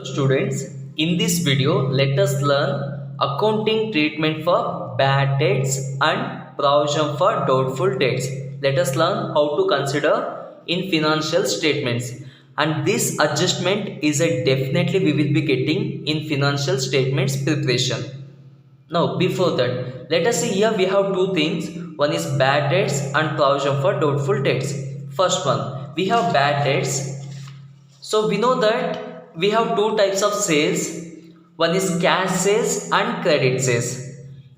Students, in this video, let us learn accounting treatment for bad debts and provision for doubtful debts. Let us learn how to consider in financial statements. And this adjustment is a definitely we will be getting in financial statements preparation. Now, before that, let us see here we have two things. One is bad debts and provision for doubtful debts. First one, we have bad debts. So we know that we have two types of sales. One is cash sales and credit sales.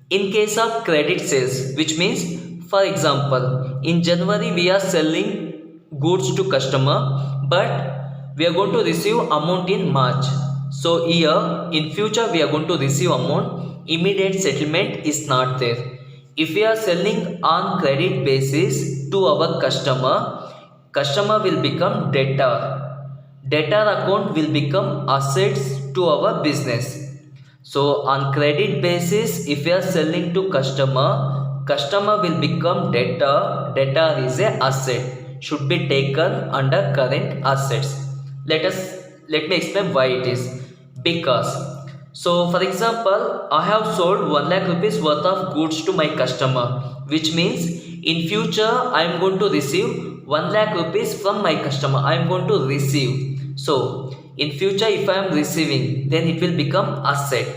In case of credit sales, which means, for example, in January we are selling goods to customer, but we are going to receive amount in March. So here in future we are going to receive amount. Immediate settlement is not there. If we are selling on credit basis to our customer will become debtor. Debtor account will become assets to our business. So on credit basis, if we are selling to customer will become debtor. Debtor is a asset, should be taken under current assets. Let me explain why it is. Because, so for example, I have sold 1 lakh rupees worth of goods to my customer, which means in future I am going to receive 1 lakh rupees from my customer. I am going to receive. So in future if I am receiving, then it will become asset.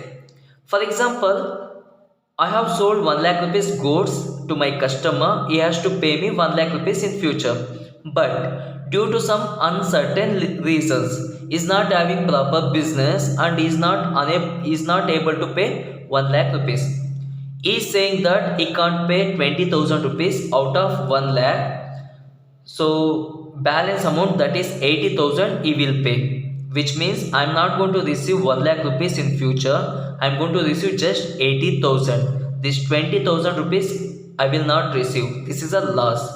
For example, I have sold 1 lakh rupees goods to my customer. He has to pay me 1 lakh rupees in future. But due to some uncertain reasons, he is not having proper business and is not able to pay 1 lakh rupees. He is saying that he can't pay 20,000 rupees out of 1 lakh. So balance amount, that is 80,000, he will pay, which means I am not going to receive 1 lakh rupees in future. I am going to receive just 80,000. This 20,000 rupees I will not receive. This is a loss.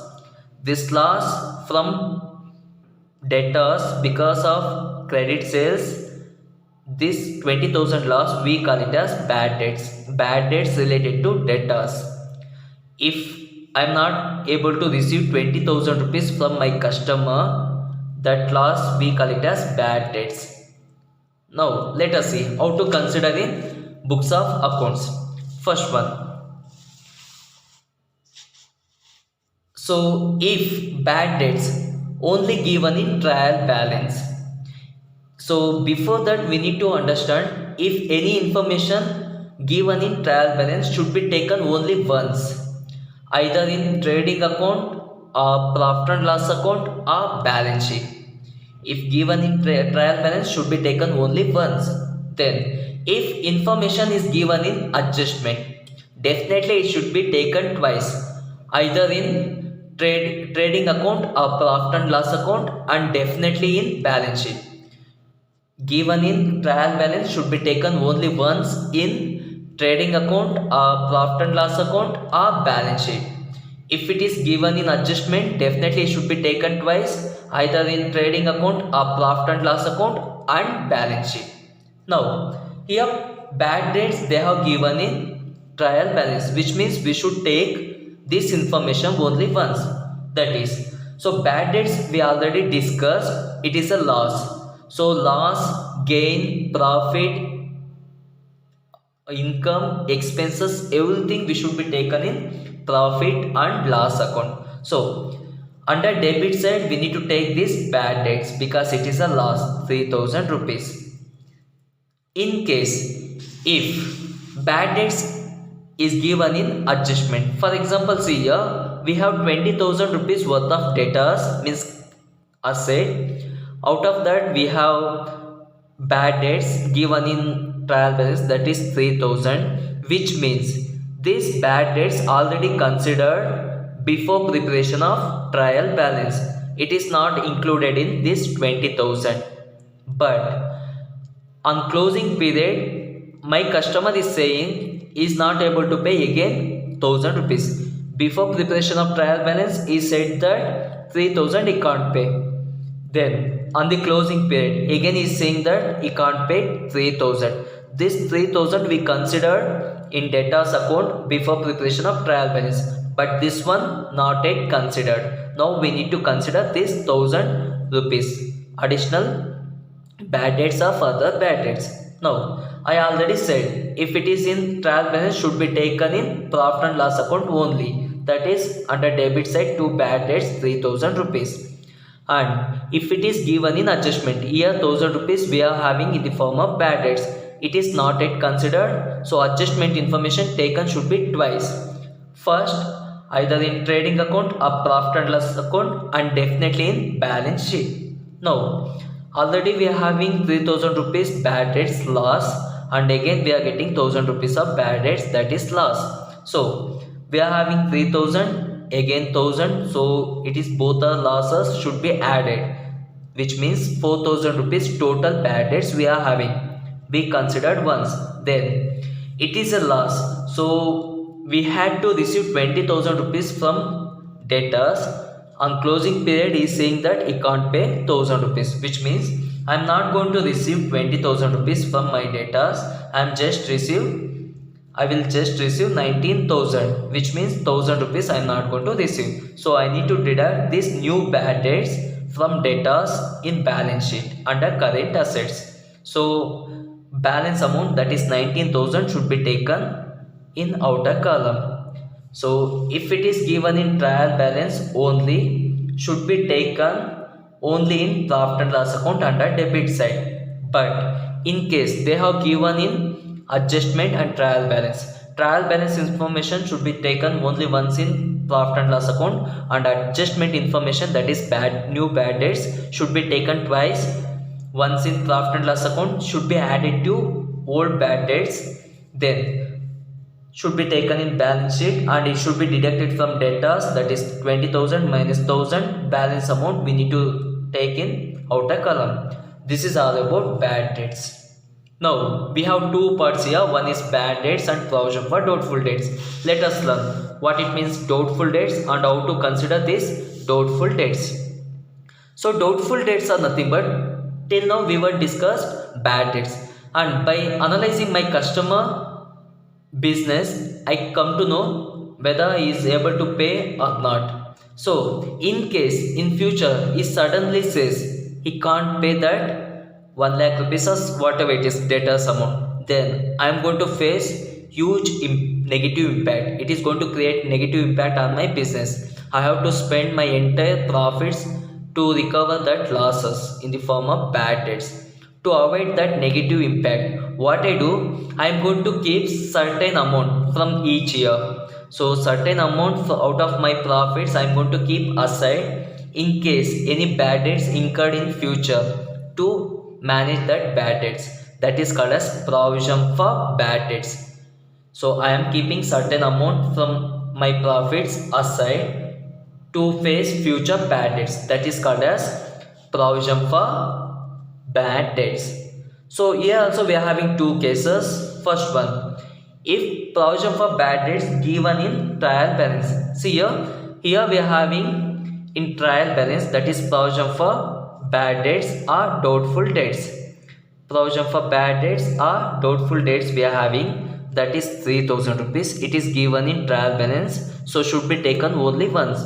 This loss from debtors because of credit sales, this 20,000 loss we call it as bad debts. Bad debts related to debtors. If I am not able to receive 20,000 rupees from my customer, that loss we call it as bad debts. Now let us see how to consider in books of accounts. First one. So if bad debts only given in trial balance. So before that we need to understand if any information given in trial balance should be taken only once, either in trading account or profit and loss account or balance sheet. If given in trial balance should be taken only once. Then if information is given in adjustment, definitely it should be taken twice, either in trading account or profit and loss account, and definitely in balance sheet. Given in trial balance should be taken only once in trading account or profit and loss account or balance sheet. If it is given in adjustment, definitely it should be taken twice, either in trading account or profit and loss account and balance sheet. Now here bad debts they have given in trial balance, which means we should take this information only once. That is, so bad debts we already discussed, it is a loss. So loss, gain, profit, income, expenses, everything we should be taken in profit and loss account. So under debit side we need to take this bad debts because it is a loss, 3,000 rupees. In case if bad debts is given in adjustment, for example, see here we have 20,000 rupees worth of debtors, means asset. Out of that we have bad debts given in trial balance, that is 3,000, which means these bad debts already considered before preparation of trial balance. It is not included in this 20,000. But on closing period, my customer is saying he is not able to pay again 1,000 rupees. Before preparation of trial balance, he said that 3,000 he can't pay. Then on the closing period, again he is saying that he can't pay 3,000. This 3,000 we considered in debtors account before preparation of trial balance, but this one not yet considered. Now we need to consider this 1,000 rupees additional bad debts are further bad debts. Now, I already said if it is in trial balance should be taken in profit and loss account only. That is under debit side to bad debts 3000 rupees. And if it is given in adjustment, here 1000 rupees we are having in the form of bad debts. It is not yet considered. So adjustment information taken should be twice. First, either in trading account or profit and loss account, and definitely in balance sheet. Now, already we are having 3000 rupees bad debts loss, and again we are getting 1000 rupees of bad debts, that is loss. So we are having 3000 again 1000, so it is both the losses should be added, which means 4000 rupees total bad debts we are having. We considered once, then it is a loss, so we had to receive 20,000 rupees from debtors. On closing period he is saying that he can't pay 1000 rupees, which means I am not going to receive 20,000 rupees from my debtors. I will just receive 19,000, which means 1000 rupees I am not going to receive. So I need to deduct this new bad debts from debtors in balance sheet under current assets. So balance amount, that is 19,000, should be taken in outer column. So if it is given in trial balance only, should be taken only in profit and loss account under debit side. But in case they have given in adjustment and trial balance information should be taken only once in profit and loss account, and adjustment information, that is new bad debts, should be taken twice. Once in profit and loss account should be added to old bad debts, then should be taken in balance sheet, and it should be deducted from debtors, that is 20,000 minus 1000, balance amount we need to take in outer column. This is all about bad debts. Now we have two parts here, one is bad debts and provision for doubtful debts. Let us learn what it means doubtful debts and how to consider these doubtful debts. So doubtful debts are nothing but, till now we were discussed bad debts, and by analyzing my customer business I come to know whether he is able to pay or not. So in case in future he suddenly says he can't pay that 1 lakh rupees or whatever it is debtors amount, then I am going to face huge negative impact. It is going to create negative impact on my business. I have to spend my entire profits to recover that losses in the form of bad debts. To avoid that negative impact, what I do, I am going to keep certain amount from each year. So certain amount out of my profits I am going to keep aside in case any bad debts incurred in future, to manage that bad debts. That is called as provision for bad debts. So I am keeping certain amount from my profits aside to face future bad debts. That is called as provision for bad debts. So here also we are having two cases. First one, if provision for bad debts given in trial balance. See here we are having in trial balance, that is provision for bad debts or doubtful debts. Provision for bad debts or doubtful debts we are having, that is 3000 rupees. It is given in trial balance, so should be taken only once.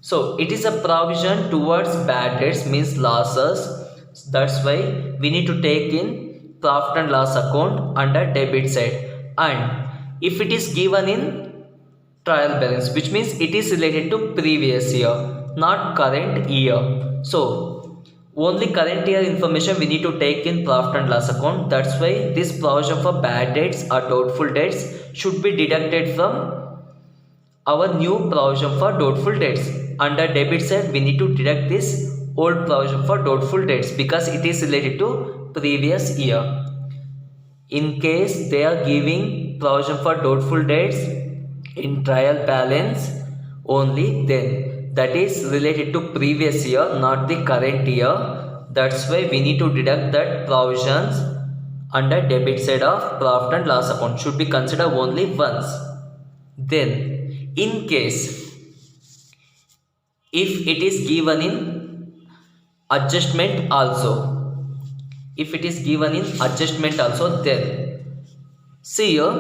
So it is a provision towards bad debts, means losses. That's why we need to take in profit and loss account under debit side. And if it is given in trial balance, which means it is related to previous year, not current year. So only current year information we need to take in profit and loss account. That's why this provision for bad debts or doubtful debts should be deducted from our new provision for doubtful debts. Under debit side we need to deduct this old provision for doubtful debts because it is related to previous year. In case they are giving provision for doubtful debts in trial balance only, then that is related to previous year, not the current year. That's why we need to deduct that provisions under debit side of profit and loss account, should be considered only once. Then in case if it is given in adjustment also, then see here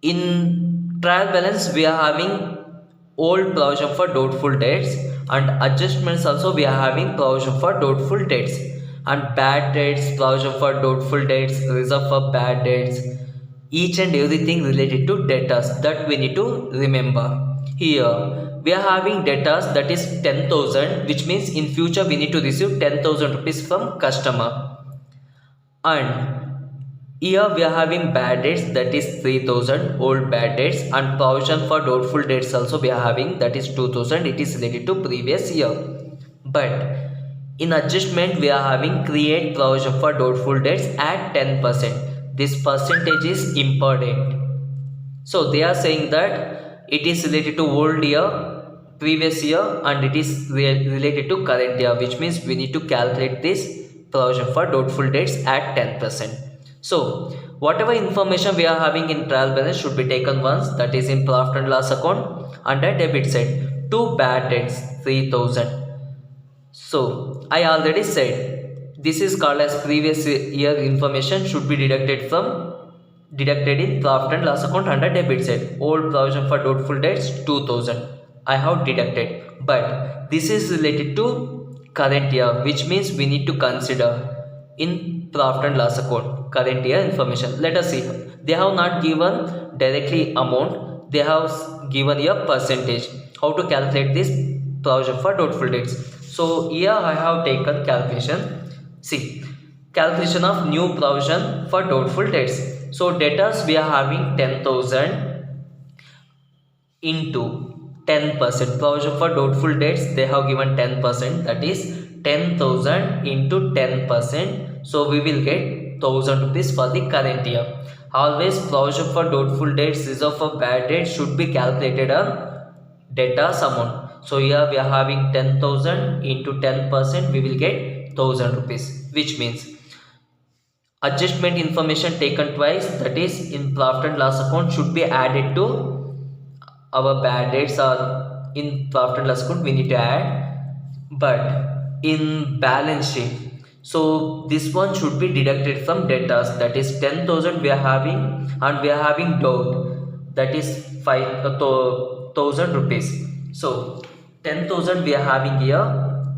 in trial balance we are having old provision for doubtful debts, and adjustments also we are having provision for doubtful debts. and bad debts, provision for doubtful debts, reserve for bad debts, each and everything related to debtors that we need to remember. Here we are having debtors that is 10,000, which means in future we need to receive 10,000 rupees from customer. And here we are having bad debts that is 3,000 old bad debts, and provision for doubtful debts also we are having that is 2,000. It is related to previous year. But in adjustment we are having create provision for doubtful debts at 10%. This percentage is important. So they are saying that it is related to old year, previous year, and it is related to current year, which means we need to calculate this provision for doubtful debts at 10%. So whatever information we are having in trial balance should be taken once, that is in profit and loss account under debit side. Two bad debts 3,000. So I already said this is called as previous year information should be deducted in profit and loss account under debit side. Old provision for doubtful debts 2,000 I have deducted, but this is related to current year, which means we need to consider in profit and loss account current year information. Let us see. They have not given directly amount, they have given a percentage. How to calculate this provision for doubtful debts? So here I have taken calculation. See, calculation of new provision for doubtful debts. So debtors we are having 10,000 into 10%. Provision for doubtful debts they have given 10%, that is 10,000 into 10%. So we will get 1,000 rupees for the current year. Always provision for doubtful debts, reserve for bad debts should be calculated on debtors amount. So here we are having 10,000 into 10%, we will get 1,000 rupees, which means adjustment information taken twice, that is in profit and loss account should be added to our bad debts, or in profit and loss account we need to add, but in balance sheet, so this one should be deducted from debtors, that is 10,000 we are having, and we are having doubt, that is 5,000 rupees. So 10,000 we are having here,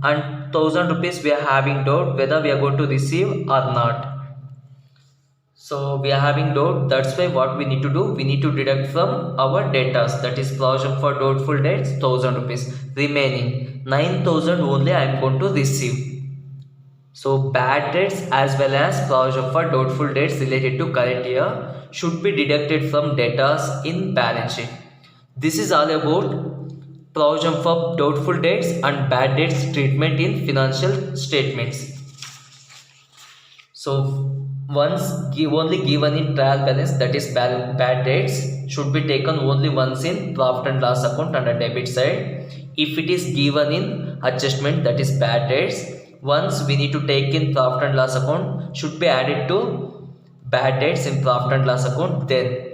and 1,000 rupees we are having doubt whether we are going to receive or not. So we are having doubt, that's why what we need to do, we need to deduct from our debtors, that is provision for doubtful debts 1,000 rupees, remaining 9,000 only I am going to receive. So bad debts as well as provision for doubtful debts related to current year should be deducted from debtors in balance sheet. This is all about provision for doubtful debts and bad debts treatment in financial statements. So once only given in trial balance, that is bad debts should be taken only once in profit and loss account under debit side. If it is given in adjustment, that is bad debts, once we need to take in profit and loss account should be added to bad debts in profit and loss account. Then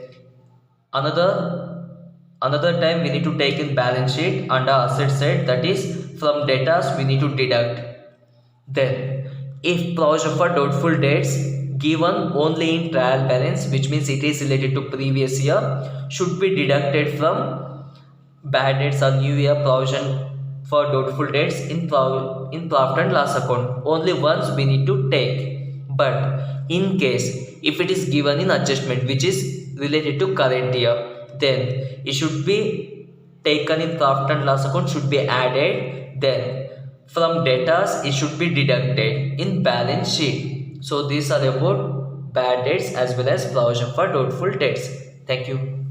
another time we need to take in balance sheet under asset side, that is from debtors we need to deduct. Then if provision for doubtful debts given only in trial balance, which means it is related to previous year, should be deducted from bad debts or new year provision for doubtful debts in profit and loss account. Only once we need to take. But in case if it is given in adjustment which is related to current year, then it should be taken in profit and loss account, should be added, then from debtors it should be deducted in balance sheet. So these are about bad debts as well as provision for doubtful debts. Thank you.